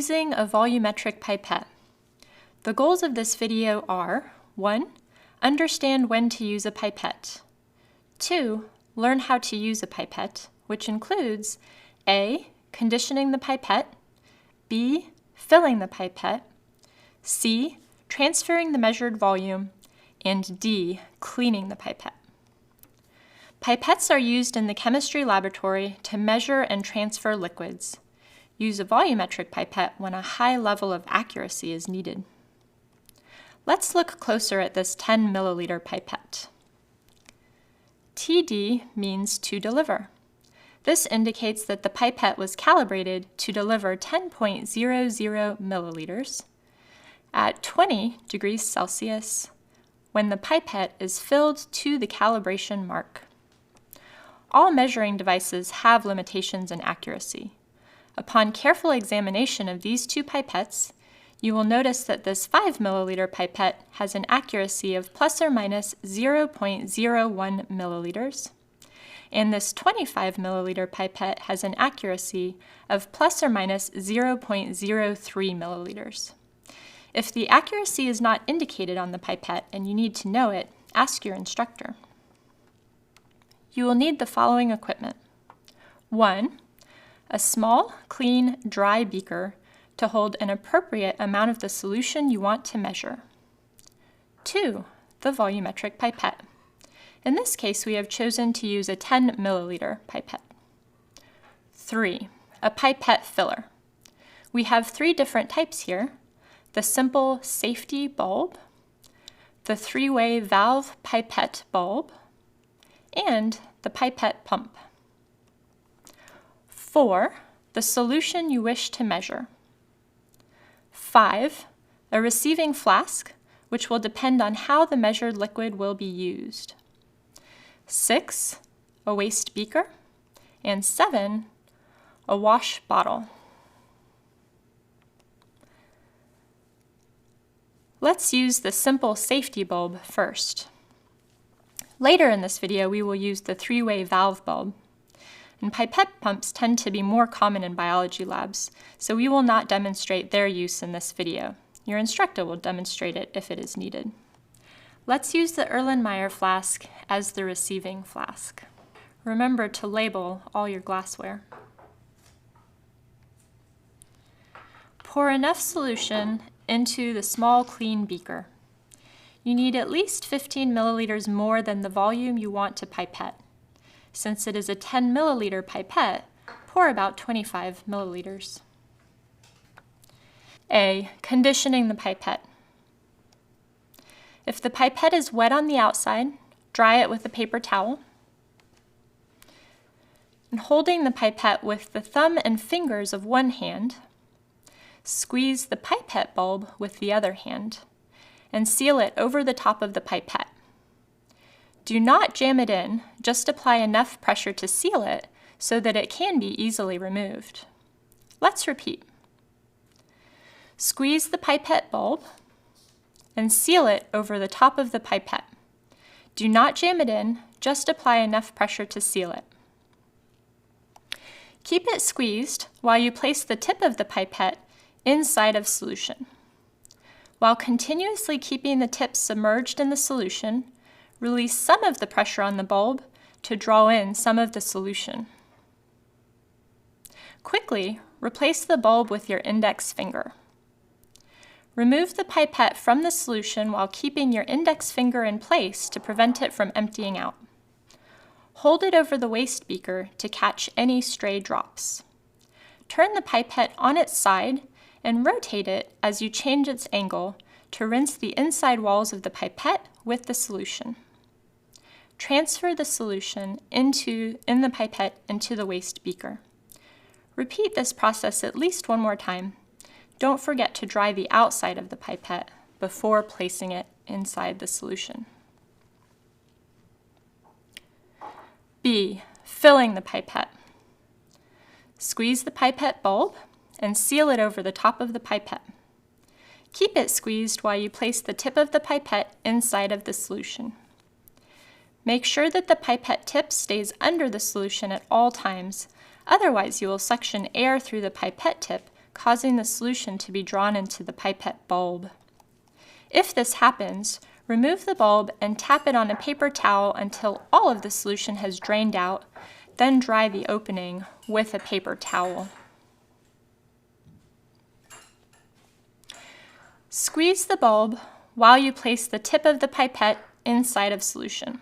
Using a volumetric pipette. The goals of this video are 1. Understand when to use a pipette. 2. Learn how to use a pipette, which includes A. Conditioning the pipette, B. Filling the pipette, C. Transferring the measured volume, and D. Cleaning the pipette. Pipettes are used in the chemistry laboratory to measure and transfer liquids. Use a volumetric pipette when a high level of accuracy is needed. Let's look closer at this 10 milliliter pipette. TD means to deliver. This indicates that the pipette was calibrated to deliver 10.00 milliliters at 20 degrees Celsius when the pipette is filled to the calibration mark. All measuring devices have limitations in accuracy. Upon careful examination of these two pipettes, you will notice that this 5 milliliter pipette has an accuracy of plus or minus 0.01 milliliters, and this 25 milliliter pipette has an accuracy of plus or minus 0.03 milliliters. If the accuracy is not indicated on the pipette and you need to know it, ask your instructor. You will need the following equipment. 1. A small, clean, dry beaker to hold an appropriate amount of the solution you want to measure. 2. The volumetric pipette. In this case, we have chosen to use a 10 milliliter pipette. 3. A pipette filler. We have 3 different types here: the simple safety bulb, the 3-way valve pipette bulb, and the pipette pump. 4. The solution you wish to measure. 5. A receiving flask, which will depend on how the measured liquid will be used. 6. A waste beaker. And 7. A wash bottle. Let's use the simple safety bulb first. Later in this video, we will use the 3-way valve bulb. And pipette pumps tend to be more common in biology labs, so we will not demonstrate their use in this video. Your instructor will demonstrate it if it is needed. Let's use the Erlenmeyer flask as the receiving flask. Remember to label all your glassware. Pour enough solution into the small, clean beaker. You need at least 15 milliliters more than the volume you want to pipette. Since it is a 10 milliliter pipette, pour about 25 milliliters. A. Conditioning the pipette. If the pipette is wet on the outside, dry it with a paper towel. And holding the pipette with the thumb and fingers of one hand, squeeze the pipette bulb with the other hand and seal it over the top of the pipette. Do not jam it in, just apply enough pressure to seal it so that it can be easily removed. Let's repeat. Squeeze the pipette bulb and seal it over the top of the pipette. Do not jam it in, just apply enough pressure to seal it. Keep it squeezed while you place the tip of the pipette inside of solution. While continuously keeping the tip submerged in the solution, release some of the pressure on the bulb to draw in some of the solution. Quickly, replace the bulb with your index finger. Remove the pipette from the solution while keeping your index finger in place to prevent it from emptying out. Hold it over the waste beaker to catch any stray drops. Turn the pipette on its side and rotate it as you change its angle to rinse the inside walls of the pipette with the solution. Transfer the solution in the pipette into the waste beaker. Repeat this process at least one more time. Don't forget to dry the outside of the pipette before placing it inside the solution. B. Filling the pipette. Squeeze the pipette bulb and seal it over the top of the pipette. Keep it squeezed while you place the tip of the pipette inside of the solution. Make sure that the pipette tip stays under the solution at all times, otherwise you will suction air through the pipette tip, causing the solution to be drawn into the pipette bulb. If this happens, remove the bulb and tap it on a paper towel until all of the solution has drained out, then dry the opening with a paper towel. Squeeze the bulb while you place the tip of the pipette inside of solution.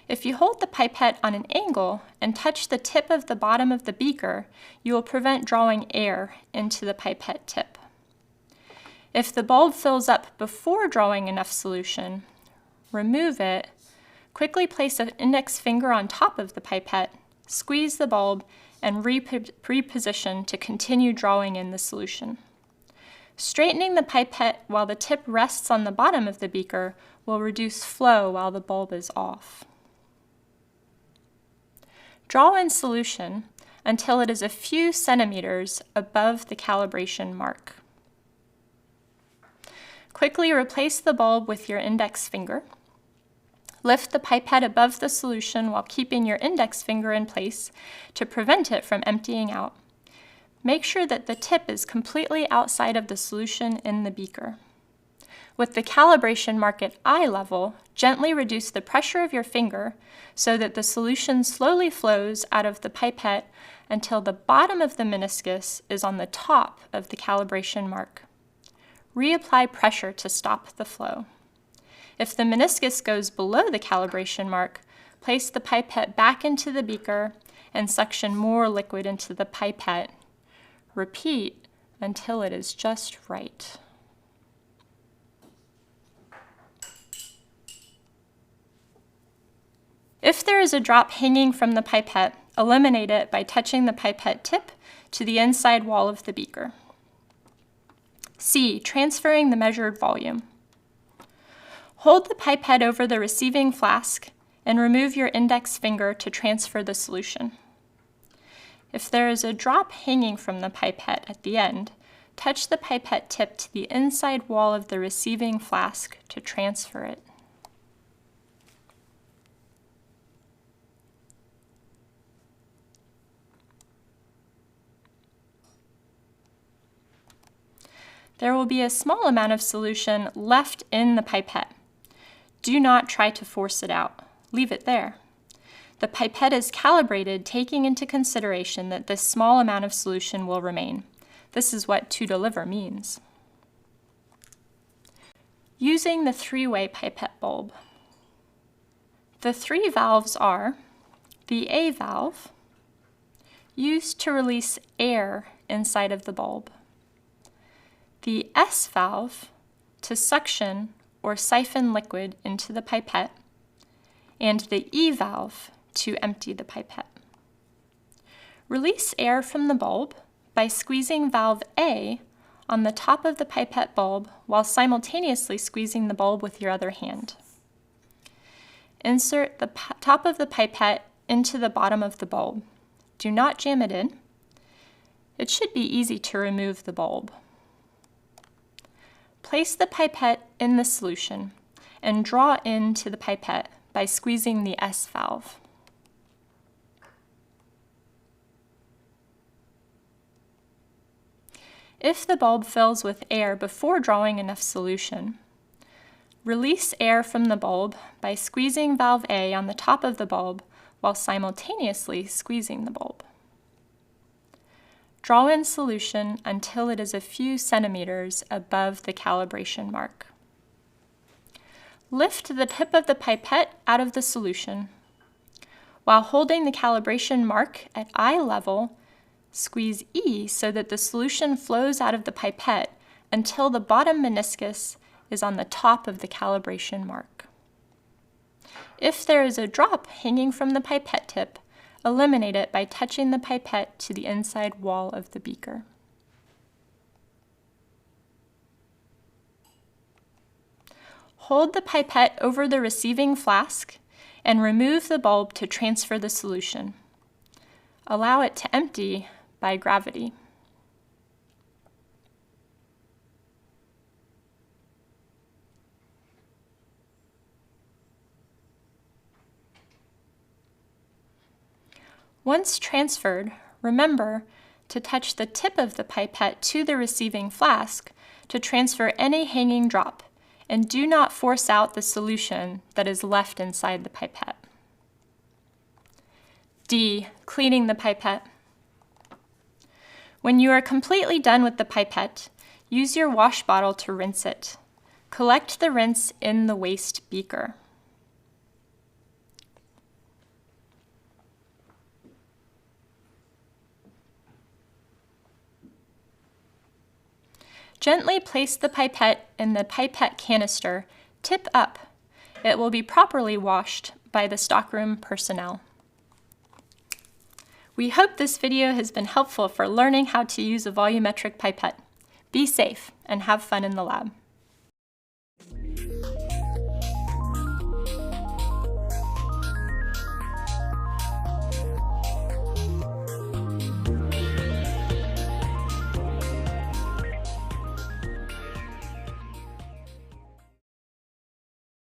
If you hold the pipette on an angle and touch the tip of the bottom of the beaker, you will prevent drawing air into the pipette tip. If the bulb fills up before drawing enough solution, remove it, quickly place an index finger on top of the pipette, squeeze the bulb, and reposition to continue drawing in the solution. Straightening the pipette while the tip rests on the bottom of the beaker will reduce flow while the bulb is off. Draw in solution until it is a few centimeters above the calibration mark. Quickly replace the bulb with your index finger. Lift the pipette above the solution while keeping your index finger in place to prevent it from emptying out. Make sure that the tip is completely outside of the solution in the beaker. With the calibration mark at eye level, gently reduce the pressure of your finger so that the solution slowly flows out of the pipette until the bottom of the meniscus is on the top of the calibration mark. Reapply pressure to stop the flow. If the meniscus goes below the calibration mark, place the pipette back into the beaker and suction more liquid into the pipette. Repeat until it is just right. If there is a drop hanging from the pipette, eliminate it by touching the pipette tip to the inside wall of the beaker. C. Transferring the measured volume. Hold the pipette over the receiving flask and remove your index finger to transfer the solution. If there is a drop hanging from the pipette at the end, touch the pipette tip to the inside wall of the receiving flask to transfer it. There will be a small amount of solution left in the pipette. Do not try to force it out. Leave it there. The pipette is calibrated taking into consideration that this small amount of solution will remain. This is what to deliver means. Using the three-way pipette bulb. The three valves are the A valve, used to release air inside of the bulb, the S valve, to suction or siphon liquid into the pipette, and the E valve, to empty the pipette. Release air from the bulb by squeezing valve A on the top of the pipette bulb while simultaneously squeezing the bulb with your other hand. Insert the top of the pipette into the bottom of the bulb. Do not jam it in. It should be easy to remove the bulb. Place the pipette in the solution and draw into the pipette by squeezing the S valve. If the bulb fills with air before drawing enough solution, release air from the bulb by squeezing valve A on the top of the bulb while simultaneously squeezing the bulb. Draw in solution until it is a few centimeters above the calibration mark. Lift the tip of the pipette out of the solution. While holding the calibration mark at eye level, squeeze E so that the solution flows out of the pipette until the bottom meniscus is on the top of the calibration mark. If there is a drop hanging from the pipette tip, eliminate it by touching the pipette to the inside wall of the beaker. Hold the pipette over the receiving flask and remove the bulb to transfer the solution. Allow it to empty by gravity. Once transferred, remember to touch the tip of the pipette to the receiving flask to transfer any hanging drop, and do not force out the solution that is left inside the pipette. D. Cleaning the pipette. When you are completely done with the pipette, use your wash bottle to rinse it. Collect the rinse in the waste beaker. Gently place the pipette in the pipette canister, tip up. It will be properly washed by the stockroom personnel. We hope this video has been helpful for learning how to use a volumetric pipette. Be safe and have fun in the lab.